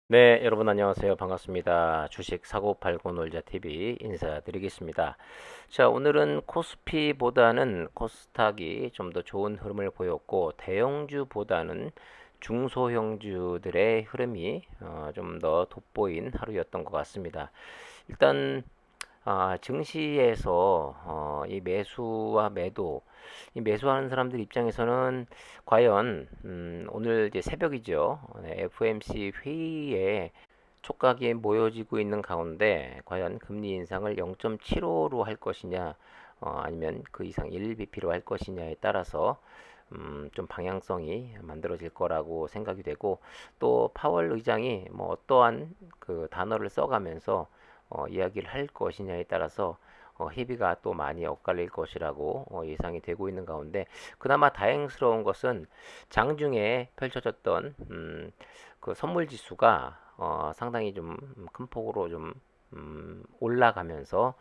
네, 여러분 안녕하세요. 반갑습니다. 주식 사고 팔고 놀자 TV 인사드리겠습니다. 자, 오늘은 코스피보다는 코스닥이 좀 더 좋은 흐름을 보였고, 대형주보다는 중소형주들의 흐름이 좀 더 돋보인 하루였던 것 같습니다. 일단 증시에서 이 매수와 매도, 이 매수하는 사람들 입장에서는 과연 오늘 이제 새벽이죠. 네, FOMC 회의에 촉각이 모여지고 있는 가운데 과연 금리 인상을 0.75로 할 것이냐, 아니면 그 이상 1bp로 할 것이냐에 따라서 좀 방향성이 만들어질 거라고 생각이 되고, 또 파월 의장이 뭐 어떠한 그 단어를 써가면서 이야기를 할 것이냐에 따라서 희비가 또 많이 엇갈릴 것이라고 예상이 되고 있는 가운데, 그나마 다행스러운 것은 장중에 펼쳐졌던 그 선물 지수가 상당히 좀 큰 폭으로 좀 올라가면서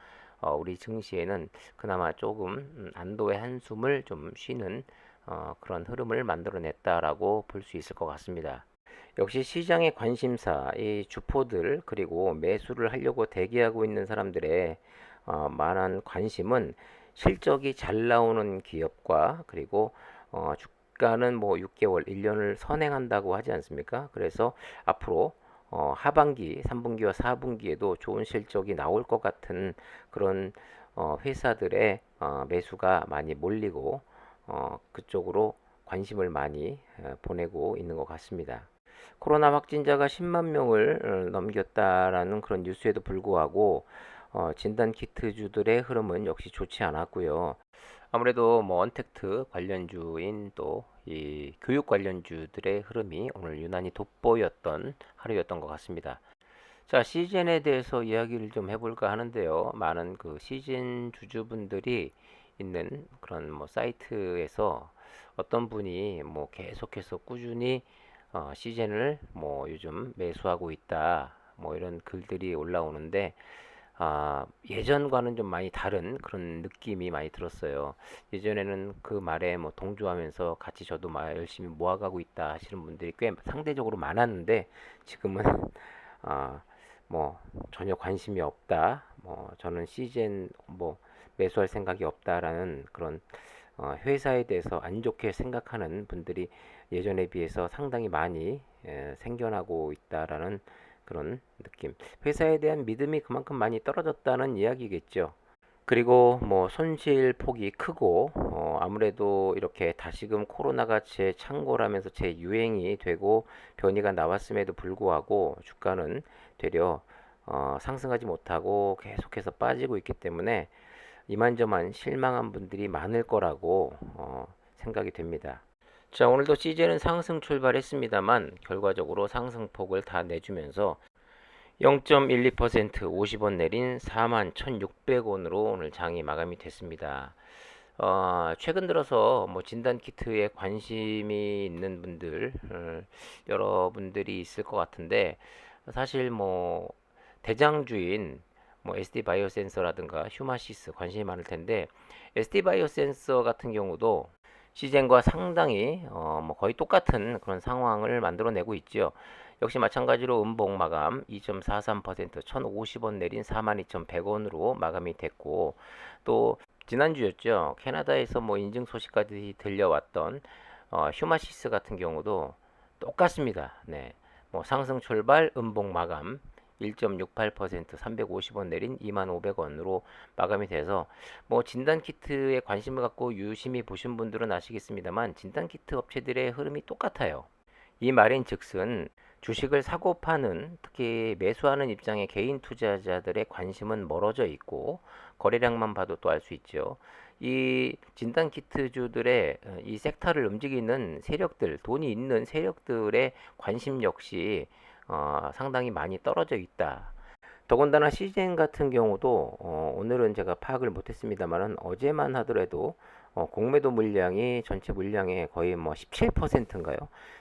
우리 증시에는 그나마 조금 안도의 한숨을 좀 쉬는 그런 흐름을 만들어냈다라고 볼 수 있을 것 같습니다. 역시 시장의 관심사, 이 주포들, 그리고 매수를 하려고 대기하고 있는 사람들의 많은 관심은 실적이 잘 나오는 기업과, 그리고 주가는 뭐 6개월, 1년을 선행한다고 하지 않습니까? 그래서 앞으로 하반기, 3분기와 4분기에도 좋은 실적이 나올 것 같은 그런 회사들의 매수가 많이 몰리고 그쪽으로 관심을 많이 보내고 있는 것 같습니다. 코로나 확진자가 10만 명을 넘겼다라는 그런 뉴스에도 불구하고 진단 키트주들의 흐름은 역시 좋지 않았고요. 아무래도 뭐 언택트 관련주인 또 이 교육 관련주들의 흐름이 오늘 유난히 돋보였던 하루였던 것 같습니다. 자, 시즌에 대해서 이야기를 좀 해볼까 하는데요. 많은 그 시즌 주주분들이 있는 그런 뭐 사이트에서 어떤 분이 뭐 계속해서 꾸준히 시즌을 뭐 요즘 매수하고 있다, 뭐 이런 글들이 올라오는데, 예전과는 좀 많이 다른 그런 느낌이 많이 들었어요. 예전에는 그 말에 뭐 동조하면서 같이 저도 막 열심히 모아가고 있다 하시는 분들이 꽤 상대적으로 많았는데, 지금은 아, 뭐 전혀 관심이 없다, 뭐 저는 시즌 뭐 매수할 생각이 없다라는 그런 회사에 대해서 안 좋게 생각하는 분들이 예전에 비해서 상당히 많이 생겨나고 있다라는 그런 느낌. 회사에 대한 믿음이 그만큼 많이 떨어졌다는 이야기겠죠. 그리고 뭐 손실 폭이 크고 아무래도 이렇게 다시금 코로나가 재창궐하면서 재유행이 되고 변이가 나왔음에도 불구하고 주가는 되려 상승하지 못하고 계속해서 빠지고 있기 때문에 이만저만 실망한 분들이 많을 거라고 생각이 됩니다. 자, 오늘도 시제는 상승 출발했습니다만 결과적으로 상승폭을 다 내주면서 0.12% 50원 내린 41,600원으로 오늘 장이 마감이 됐습니다. 최근 들어서 뭐 진단 키트에 관심이 있는 분들, 여러분들이 있을 것 같은데, 사실 뭐 대장주인 뭐 SD 바이오센서라든가 휴마시스 관심이 많을 텐데, SD 바이오센서 같은 경우도 시젠과 상당히 뭐 거의 똑같은 그런 상황을 만들어내고 있죠. 역시 마찬가지로 음봉 마감 2.43% 1,050원 내린 42,100원으로 마감이 됐고, 또 지난주였죠. 캐나다에서 뭐 인증 소식까지 들려왔던 휴마시스 같은 경우도 똑같습니다. 네. 뭐 상승 출발, 음봉 마감 1.68% 350원 내린 2,500원으로 마감이 돼서, 뭐 진단 키트에 관심을 갖고 유심히 보신 분들은 아시겠습니다만 진단 키트 업체들의 흐름이 똑같아요. 이 말인즉슨 주식을 사고 파는, 특히 매수하는 입장의 개인 투자자들의 관심은 멀어져 있고, 거래량만 봐도 또 알 수 있죠. 이 진단 키트주들의 이 섹터를 움직이는 세력들, 돈이 있는 세력들의 관심 역시 상당히 많이 떨어져 있다. 더군다나 CGN 같은 경우도 오늘은 제가 파악을 못했습니다만은 어제만 하더라도 공매도 물량이 전체 물량의 거의 뭐 17%인가요?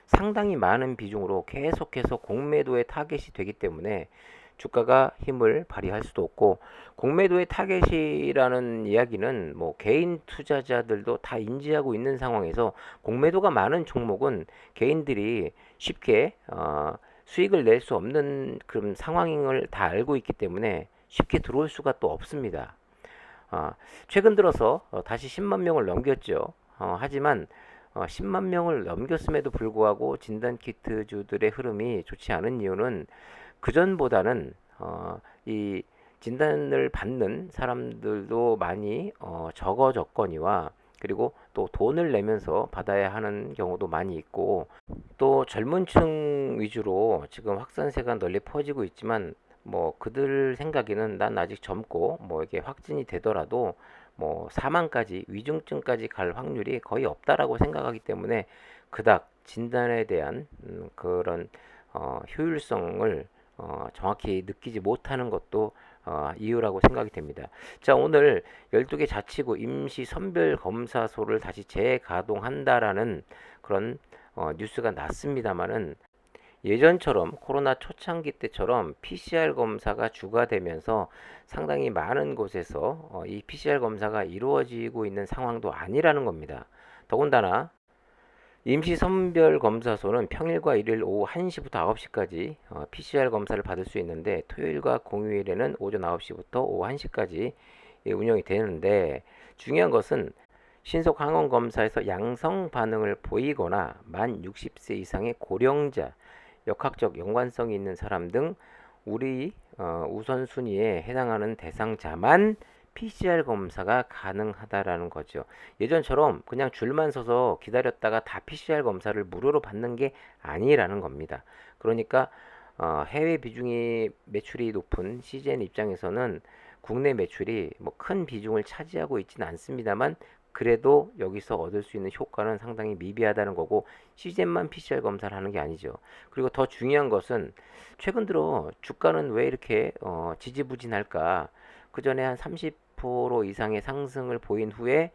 상당히 많은 비중으로 계속해서 공매도의 타겟이 되기 때문에 주가가 힘을 발휘할 수도 없고, 공매도의 타겟이라는 이야기는 뭐 개인 투자자들도 다 인지하고 있는 상황에서 공매도가 많은 종목은 개인들이 쉽게 수익을 낼 수 없는 그런 상황을 다 알고 있기 때문에 쉽게 들어올 수가 또 없습니다. 최근 들어서 다시 10만 명을 넘겼죠. 하지만 10만 명을 넘겼음에도 불구하고 진단키트주들의 흐름이 좋지 않은 이유는 그전보다는 이 진단을 받는 사람들도 많이 적어졌거니와, 그리고 또 돈을 내면서 받아야 하는 경우도 많이 있고, 또 젊은 층 위주로 지금 확산세가 널리 퍼지고 있지만, 뭐 그들 생각에는 난 아직 젊고 뭐 이게 확진이 되더라도 뭐 사망까지, 위중증까지 갈 확률이 거의 없다라고 생각하기 때문에 그닥 진단에 대한 그런 효율성을 정확히 느끼지 못하는 것도 이유라고 생각이 됩니다. 자, 오늘 12개 자치구 임시 선별 검사소를 다시 재가동한다라는 그런 뉴스가 났습니다만은, 예전처럼 코로나 초창기 때처럼 PCR 검사가 주가되면서 상당히 많은 곳에서 이 PCR 검사가 이루어지고 있는 상황도 아니라는 겁니다. 더군다나 임시선별검사소는 평일과 일요일 오후 1시부터 9시까지 PCR 검사를 받을 수 있는데, 토요일과 공휴일에는 오전 9시부터 오후 1시까지 운영이 되는데, 중요한 것은 신속 항원 검사에서 양성 반응을 보이거나 만 60세 이상의 고령자, 역학적 연관성이 있는 사람 등 우리 우선순위에 해당하는 대상자만 PCR 검사가 가능하다라는 거죠. 예전처럼 그냥 줄만 서서 기다렸다가 다 PCR 검사를 무료로 받는 게 아니라는 겁니다. 그러니까 해외 비중이 매출이 높은 CGN 입장에서는 국내 매출이 뭐 큰 비중을 차지하고 있지는 않습니다만, 그래도 여기서 얻을 수 있는 효과는 상당히 미비하다는 거고, CGN만 PCR 검사를 하는 게 아니죠. 그리고 더 중요한 것은 최근 들어 주가는 왜 이렇게 지지부진할까? 그 전에 한 30% 이상의 상승을 보인 후에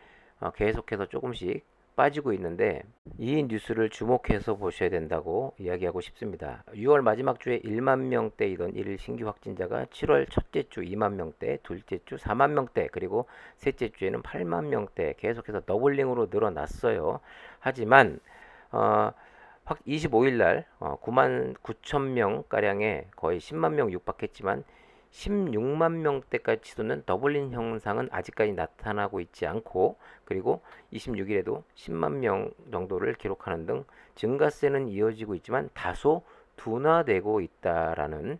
계속해서 조금씩 빠지고 있는데, 이 뉴스를 주목해서 보셔야 된다고 이야기하고 싶습니다. 6월 마지막 주에 1만 명대이던 일일 신규 확진자가 7월 첫째 주 2만 명대, 둘째 주 4만 명대, 그리고 셋째 주에는 8만 명대 계속해서 더블링으로 늘어났어요. 하지만 25일 날 9만 9천 명 가량의 거의 10만 명 육박했지만 16만 명대까지 치솟는 더블링 현상은 아직까지 나타나고 있지 않고, 그리고 26일에도 10만 명 정도를 기록하는 등 증가세는 이어지고 있지만 다소 둔화되고 있다라는,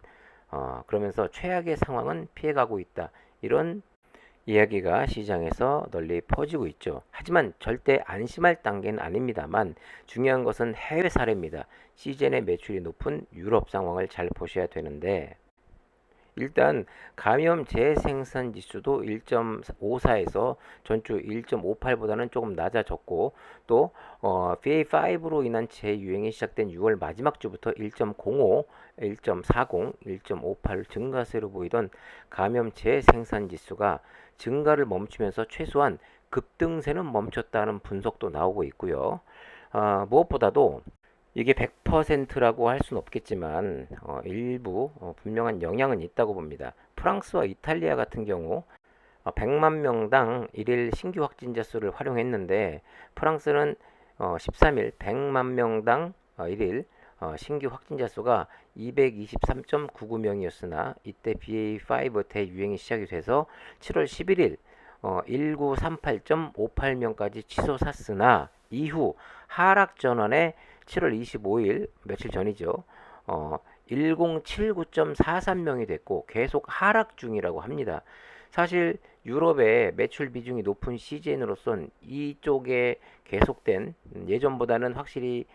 그러면서 최악의 상황은 피해가고 있다, 이런 이야기가 시장에서 널리 퍼지고 있죠. 하지만 절대 안심할 단계는 아닙니다만, 중요한 것은 해외 사례입니다. 시즌의 매출이 높은 유럽 상황을 잘 보셔야 되는데, 일단 감염 재생산 지수도 1.54에서 전주 1.58보다는 조금 낮아졌고, 또 BA5로 인한 재유행이 시작된 6월 마지막 주부터 1.05, 1.40, 1.58 증가세로 보이던 감염 재생산 지수가 증가를 멈추면서 최소한 급등세는 멈췄다는 분석도 나오고 있고요. 무엇보다도 이게 100%라고 할 수는 없겠지만 일부 분명한 영향은 있다고 봅니다. 프랑스와 이탈리아 같은 경우 100만 명당 일일 신규 확진자 수를 활용했는데, 프랑스는 13일 100만 명당 일일 신규 확진자 수가 223.99명이었으나, 이때 BA5 대유행이 시작이 돼서 7월 11일 1938.58명까지 치솟았으나, 이후 하락 전환에 7월 25일 며칠 전이죠. 1079.43명이 됐고 계속 하락 중이라고 합니다. 사실 유럽의 매출 비중이 높은 CGN으로선 이쪽에 계속된, 예전보다는 확실히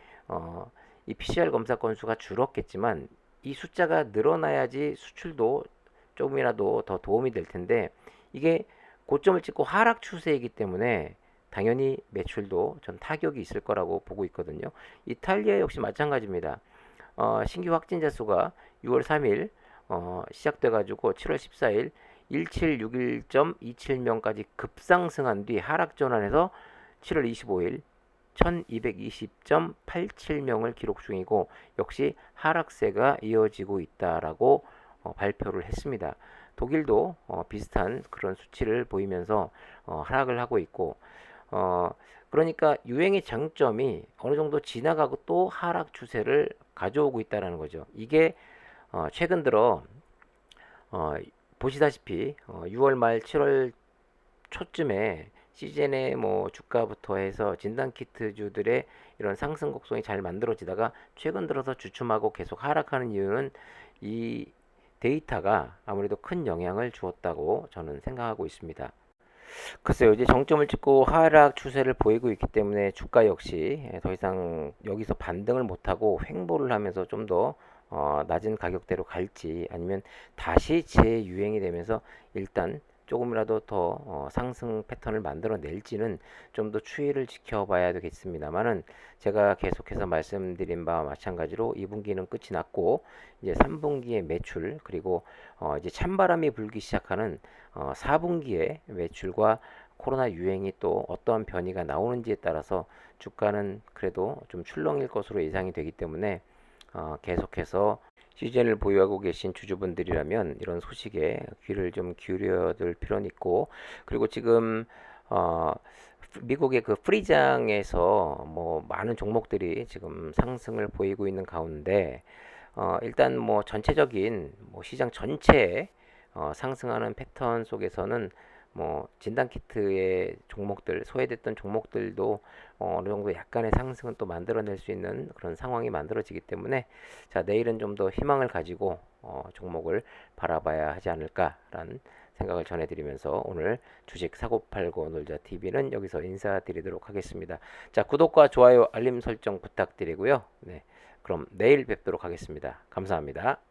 이 PCR 검사 건수가 줄었겠지만 이 숫자가 늘어나야지 수출도 조금이라도 더 도움이 될 텐데, 이게 고점을 찍고 하락 추세이기 때문에 당연히 매출도 전 타격이 있을 거라고 보고 있거든요. 이탈리아 역시 마찬가지입니다. 신규 확진자 수가 6월 3일 시작돼가지고 7월 14일 1761.27명까지 급상승한 뒤 하락 전환해서 7월 25일 1220.87명을 기록 중이고, 역시 하락세가 이어지고 있다라고 발표를 했습니다. 독일도 비슷한 그런 수치를 보이면서 하락을 하고 있고, 그러니까 유행의 장점이 어느 정도 지나가고 또 하락 추세를 가져오고 있다라는 거죠. 이게 최근 들어 어, 보시다시피 6월 말 7월 초쯤에 시즌의 뭐 주가부터 해서 진단키트주들의 이런 상승 곡선이 잘 만들어지다가 최근 들어서 주춤하고 계속 하락하는 이유는 이 데이터가 아무래도 큰 영향을 주었다고 저는 생각하고 있습니다. 글쎄요, 이제 정점을 찍고 하락 추세를 보이고 있기 때문에 주가 역시 더 이상 여기서 반등을 못하고 횡보를 하면서 좀 더 낮은 가격대로 갈지 아니면 다시 재유행이 되면서 일단 조금이라도 더 상승 패턴을 만들어낼지는 좀 더 추이를 지켜봐야 되겠습니다만은 제가 계속해서 말씀드린 바와 마찬가지로 2분기는 끝이 났고 이제 3분기의 매출 그리고 이제 찬바람이 불기 시작하는 4분기의 매출과 코로나 유행이 또 어떠한 변이가 나오는지에 따라서 주가는 그래도 좀 출렁일 것으로 예상이 되기 때문에 계속해서 시즌을 보유하고 계신 주주분들이라면 이런 소식에 귀를 좀 기울여 둘 필요는 있고 그리고 지금 어, 미국의 그 프리장에서 뭐 많은 종목들이 지금 상승을 보이고 있는 가운데 일단 뭐 전체적인 뭐 시장 전체에 상승하는 패턴 속에서는 뭐 진단키트의 종목들 소외됐던 종목들도 어느 정도 약간의 상승은 또 만들어낼 수 있는 그런 상황이 만들어지기 때문에 자 내일은 좀 더 희망을 가지고 종목을 바라봐야 하지 않을까라는 생각을 전해드리면서 오늘 주식 사고팔고 놀자 TV는 여기서 인사드리도록 하겠습니다. 자 구독과 좋아요 알림 설정 부탁드리고요. 네, 그럼 내일 뵙도록 하겠습니다. 감사합니다.